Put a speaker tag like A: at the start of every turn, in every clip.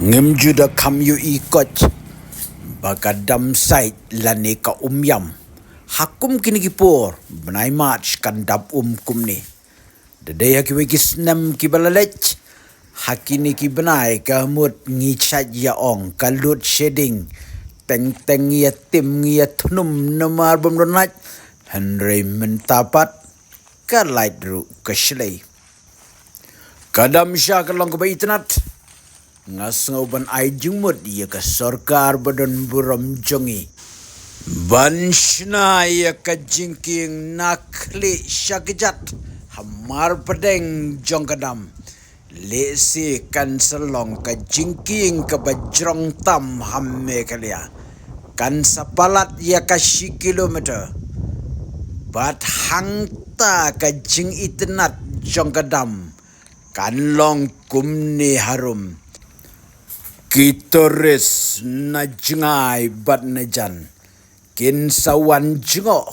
A: Ngem juda kam yu ikot bagadam sait lane ka umyam hakum kini kipor benai march kan dap kumni dedaya ki wekis nam ki balalech hakini ki benai ka mut ngi chat ya ong kalut shading teng teng ya tim ya tunum namar bomronat Henry mentapat ka light ru ka shlei kadam sya ka long ka baitanat ngasngau ban ai jungmut ya ka sarkar badan buram jongi banshna ya ka jingking nakli syakjat hamar pedeng jongkadam lesi kan selong ka jingking ka bajrong tam hamme kalia kan sapalat ya ka kilometer bat hangta ka jing itnat jongkadam kan long kumni harum Kitoris na jengai bat na jan. Kin sawan jengo.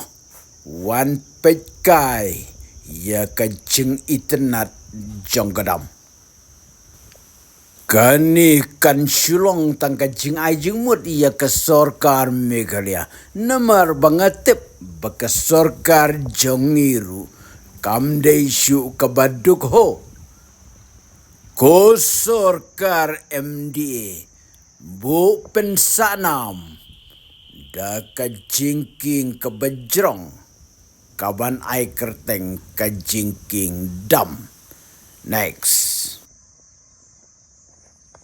A: Wan pekai. Ya ka jeng itenat jonggadam. Kani kan sulong tang ka jeng ai jeng mut ya ka sorkar Meghalaya. Namar bangatip baka sorkar jongiru. Kamdei syu kabaduk ho. Ko sorkar MDA bu pensanam da ka jingking ka bajrong kaban ai kerteng ka jingking dam. Next.